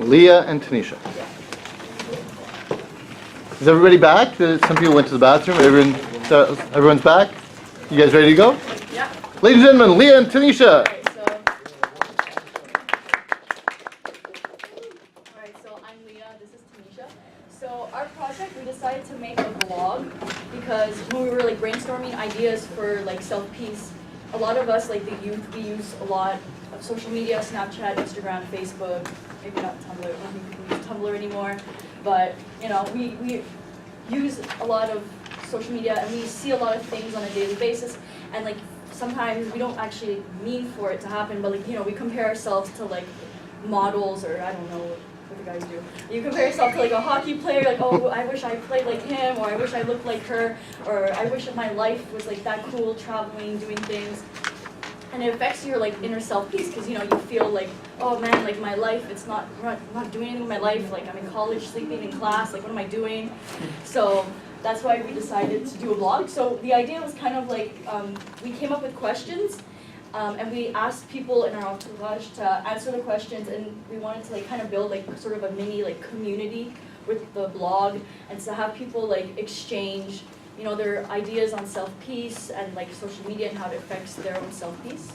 Leah and Tanisha. Is everybody back? Some people went to the bathroom. Everyone's back? You guys ready to go? Yeah. Ladies and gentlemen, Leah and Tanisha. Alright, so I'm Leah, this is Tanisha. So our project, we decided to make a vlog because when we were like brainstorming ideas for like self-peace, a lot of us, like the youth, we use a lot of social media, Snapchat, Instagram, Facebook, maybe not Tumblr, I don't think people use Tumblr anymore, but you know, we use a lot of social media and we see a lot of things on a daily basis, and like sometimes we don't actually mean for it to happen, but like, you know, we compare ourselves to like models, or I don't know what the guys do. You compare yourself to like a hockey player, like, oh, I wish I played like him, or I wish I looked like her, or I wish my life was like that cool, traveling, doing things. And it affects your like inner self-peace, because you know, you feel like, oh man, like my life, it's not doing anything with my life, like I'm in college, sleeping in class, like what am I doing? So that's why we decided to do a vlog. So the idea was kind of like, we came up with questions, and we asked people in our entourage to answer the questions, and we wanted to like kind of build like sort of a mini like community with the blog, and to have people like exchange, you know, their ideas on self-peace and like social media and how it affects their own self-peace.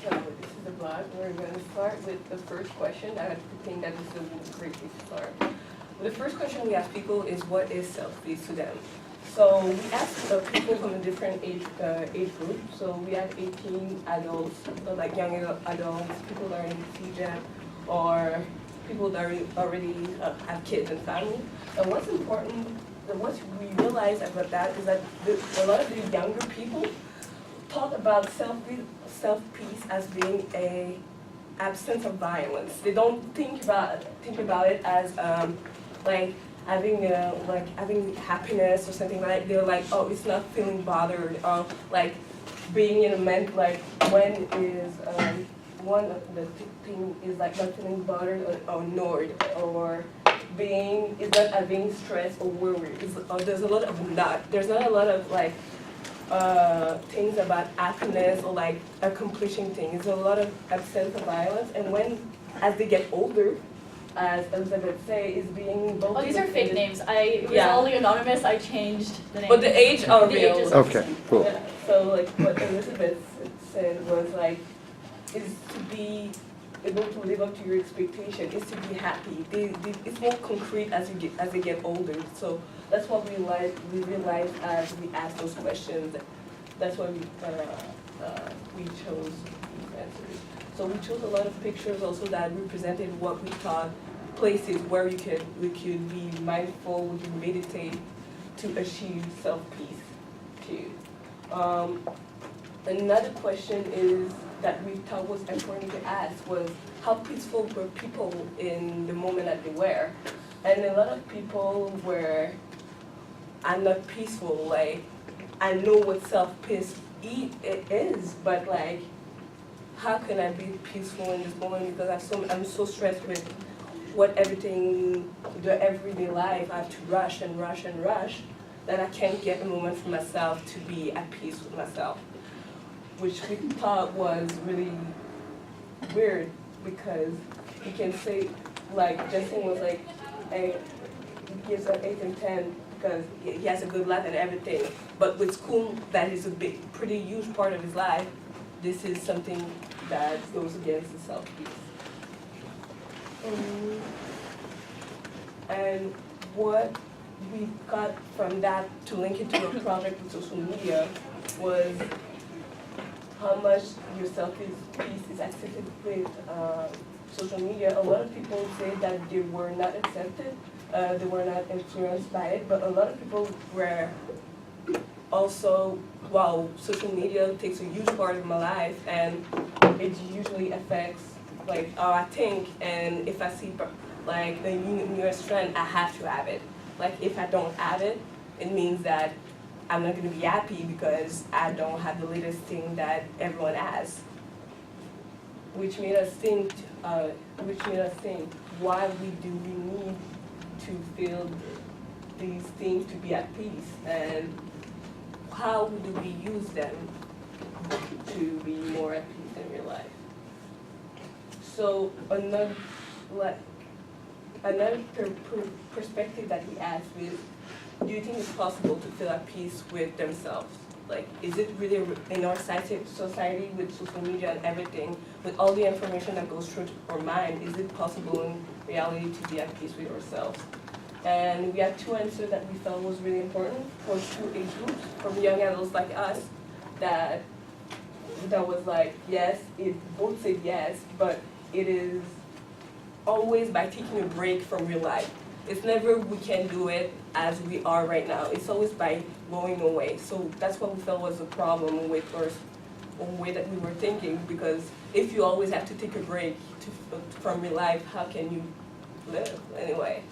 So this is the blog. We're going to start with the first question. I think that is a great place to start. The first question we ask people is, what is self-peace to them? So we asked people from a different age group. So we had 18 adults, so like young adults, people that are in CJAP, or people that already have kids and family. And what's important, and what we realized about that is that a lot of the younger people talk about self-peace as being a absence of violence. They don't think about it as like having happiness or something like that. They're like, oh, it's not feeling bothered, or like being in a mental, like when is one of the thing is like not feeling bothered or annoyed, or being is not having stress or worry. There's not a lot of like things about happiness or like accomplishing things. There's a lot of absence of violence, and as they get older, as Elizabeth say, is being both. Oh, these are fake names. It was all anonymous. I changed the names. But the age are real. Okay, cool. Yeah. So like what Elizabeth said was like, is to be able to live up to your expectation, is to be happy. It's more concrete as they get older. So that's what we realized as we asked those questions. That's why we chose these answers. So we chose a lot of pictures also that represented what we thought places where we could be mindful, we could meditate to achieve self-peace too. Another question is that we thought was important to ask was, how peaceful were people in the moment that they were? And a lot of people are not peaceful. Like, I know what self-peace is, but like, how can I be peaceful in this moment, because I'm so stressed with the everyday life. I have to rush and rush and rush, that I can't get a moment for myself to be at peace with myself, which we thought was really weird, because you can say, like Justin was like, he gives an 8 and 10 because he has a good life and everything, but with school, that is a pretty huge part of his life. This is something that goes against the self-peace. And what we got from that to link it to a project with social media was how much your self-peace is accepted with social media. A lot of people say that they were not accepted, they were not influenced by it, but a lot of people were also, wow, social media takes a huge part of my life, and it usually affects like how I think, and if I see like the newest trend, I have to have it. Like if I don't have it, it means that I'm not going to be happy because I don't have the latest thing that everyone has. Which made us think, why do we need to feel these things to be at peace, and how do we use them to be more at peace in real life? So another perspective that we asked is, do you think it's possible to feel at peace with themselves? Like, is it really in our society with social media and everything, with all the information that goes through our mind, is it possible in reality to be at peace with ourselves? And we had two answers that we felt was really important for two age groups, from young adults like us, that was like, yes, it both said yes, but it is always by taking a break from real life. It's never we can do it as we are right now. It's always by going away. So that's what we felt was a problem with our way that we were thinking, because if you always have to take a break from real life, how can you live anyway?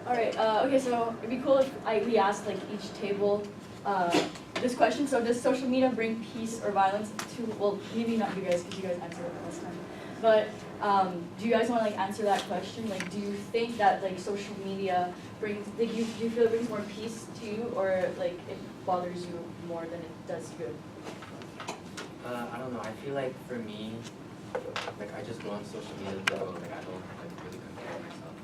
All right. Okay. So it'd be cool if we asked like each table this question. So does social media bring peace or violence to? Well, maybe not you guys, because you guys answered it last time. But do you guys want to like answer that question? Like, do you think that like social media brings, like, do you feel it brings more peace to you, or like it bothers you more than it does good? I don't know. I feel like for me, like I just go on social media, so like I don't like really compare myself.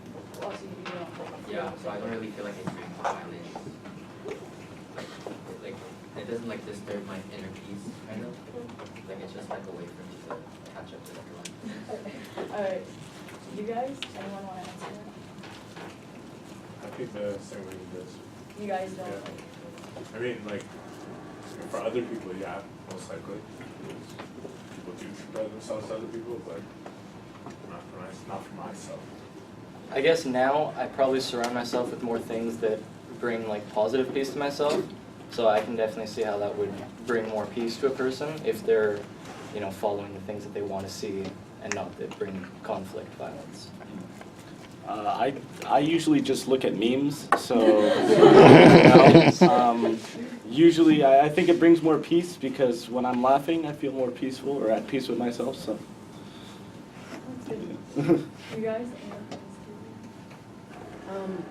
Also, you don't. Yeah, so I don't really feel like it brings violence. Like it doesn't like disturb my inner peace, kind of. Like it's just like a way for me to catch up with everyone. All right. You guys, anyone want to answer that? I think the same way he does. You guys don't. Yeah. I mean, like, for other people, yeah, most likely. People do compare themselves to other people, but not for myself. I guess now I probably surround myself with more things that bring like positive peace to myself. So I can definitely see how that would bring more peace to a person if they're, you know, following the things that they want to see and not that bring conflict, violence. I usually just look at memes, so usually I think it brings more peace because when I'm laughing I feel more peaceful or at peace with myself. So. You guys?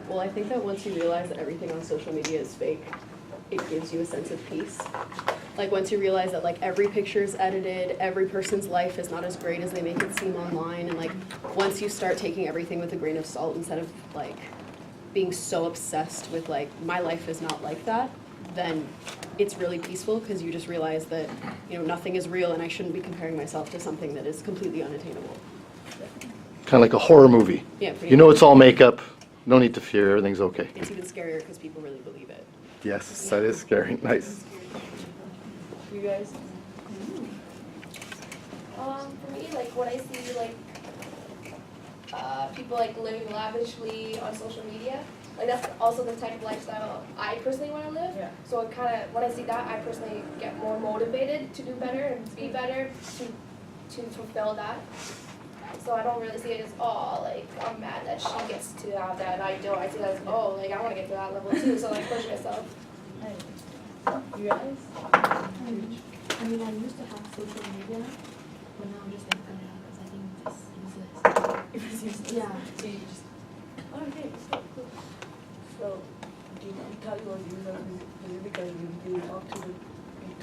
Well, I think that once you realize that everything on social media is fake, it gives you a sense of peace. Like once you realize that like every picture is edited, every person's life is not as great as they make it seem online, and like once you start taking everything with a grain of salt instead of like being so obsessed with like my life is not like that, then it's really peaceful because you just realize that, you know, nothing is real and I shouldn't be comparing myself to something that is completely unattainable. Kind of like a horror movie. Yeah, pretty You know much. it's all makeup. No need to fear. Everything's okay. It's even scarier because people really believe it. Yes, that is scary. Nice. You guys? For me, like when I see like people like living lavishly on social media, like that's also the type of lifestyle I personally want to live. Yeah. So it kind of, when I see that, I personally get more motivated to do better and be better to fulfill that. So I don't really see it as, oh, like I'm mad that she gets to have that and I don't. I see that as, oh, like I want to get to that level too. So like push myself. You guys? I mean, I used to have social media, but now I'm just like cut it out because I think it's useless. It was useless. Yeah. So you just. Oh, okay. Cool. So, do you tell you what you is it because you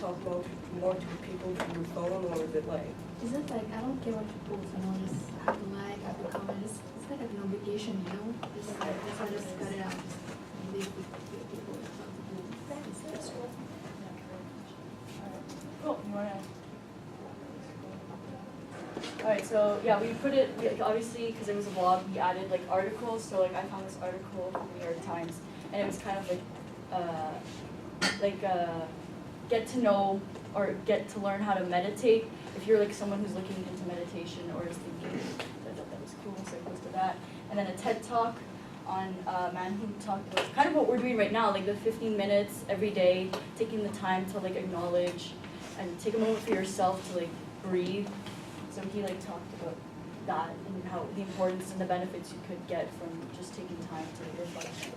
talk more to people through your phone, or is it like? It's just like I don't care what you post, you know, just have to like, have to comment. It's like an obligation, you know. Just like that's why I just cut it out. Just leave people talk to people. That's cool. Cool. You wanna? All right. So yeah, we put it obviously because it was a vlog. We added like articles. So like I found this article from the New York Times, and it was kind of like get to know or get to learn how to meditate. If you're like someone who's looking into meditation or is thinking, I thought that was cool, so I posted that. And then a TED Talk on a man who talked about kind of what we're doing right now, like the 15 minutes every day, taking the time to like acknowledge and take a moment for yourself to like breathe. So he like talked about that and how the importance and the benefits you could get from just taking time to reflect.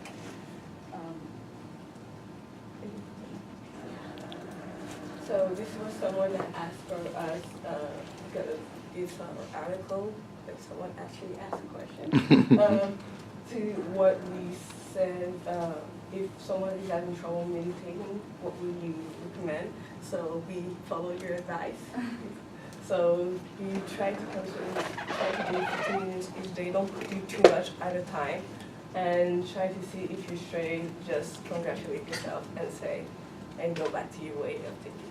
So this was someone that asked for us because it's our article, but someone actually asked a question to what we said if someone is having trouble meditating, what would you recommend? so we followed your advice. So you try to do 15 minutes each day, don't do too much at a time, and try to see if you're straight, just congratulate yourself and go back to your way of thinking.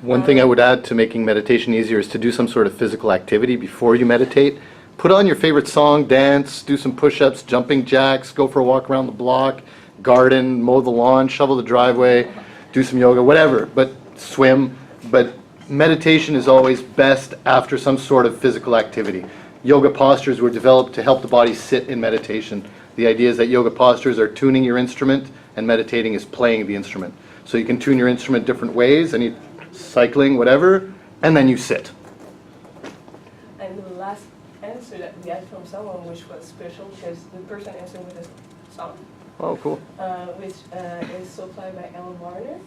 One thing I would add to making meditation easier is to do some sort of physical activity before you meditate. Put on your favorite song, dance, do some push-ups, jumping jacks, go for a walk around the block, garden, mow the lawn, shovel the driveway, do some yoga, whatever, but swim. But meditation is always best after some sort of physical activity. Yoga postures were developed to help the body sit in meditation. The idea is that yoga postures are tuning your instrument and meditating is playing the instrument. So you can tune your instrument different ways, and you cycling, whatever, and then you sit. And the last answer that we had from someone, which was special because the person answered with a song. Oh, cool. Which is So Fly by Ellen Warner.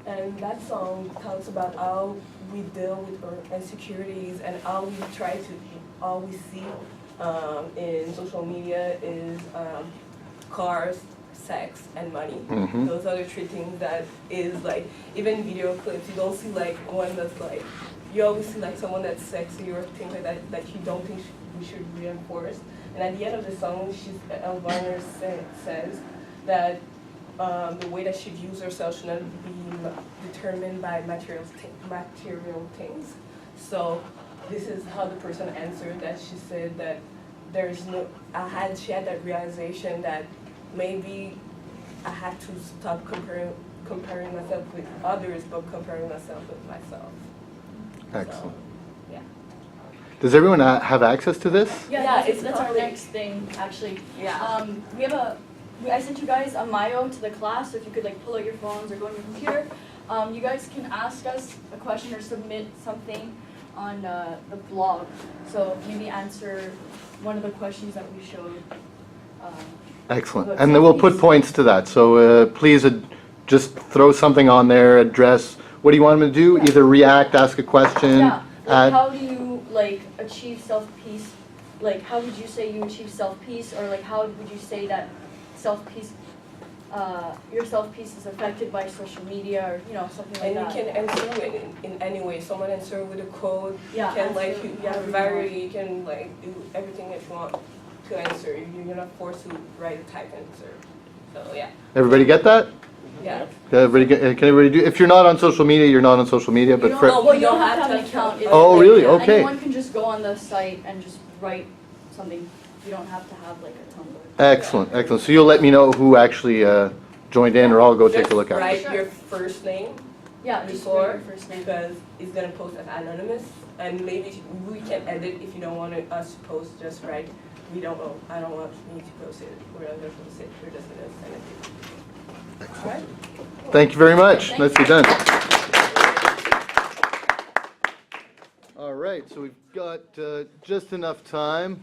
And that song talks about how we deal with our insecurities and how we try to, all we see in social media is cars, sex, and money. Mhm. Those are the three things that is like, even video clips, you don't see like one that's like, you always see like someone that's sexy or things like that that you don't think we should reinforce. And at the end of the song, Ellen Warner says that the way that she views herself should not be determined by material things. So this is how the person answered that. She said that she had that realization that maybe I had to stop comparing myself with others, but comparing myself with myself. Excellent. So, yeah. Does everyone have access to this? Yeah, that's our public. next thing, actually. Yeah. I sent you guys a Myo to the class, so if you could like pull out your phones or go on your computer. You guys can ask us a question or submit something on the blog. So maybe answer one of the questions that we showed. Excellent. And then we'll put points to that. So please just throw something on there, address, what do you want them to do? Yeah. Either react, ask a question, Yeah, like add. how do you like achieve self-peace? Like how would you say you achieve self-peace, or like how would you say that self-peace, your self-peace is affected by social media, or something like And that? you can answer it in any way. Someone answer with a code. Yeah, You can answer you whatever have you variety. want. You can like do everything that you want to answer. You're not forced to write a type answer. So yeah. Everybody get that? Yeah. Can everybody do? If you're not on social media, you're not on social media. But for Well, you don't have to have an account. It's Oh, like, really? Okay. Anyone can just go on the site and just write something. You don't have to have like a Tumblr. excellent, excellent. So you'll let me know who actually joined in, or I'll go take a look at it. Write Sure. your first name Yeah, just before, write your first name. because it's gonna post as anonymous, and maybe we can edit if you don't want us to post. Just write. We don't know. I don't want me to post it. We're not gonna post it. We're just gonna send it to you. All right. Thank you very much. Thank Nicely done. All right, so we've got just enough time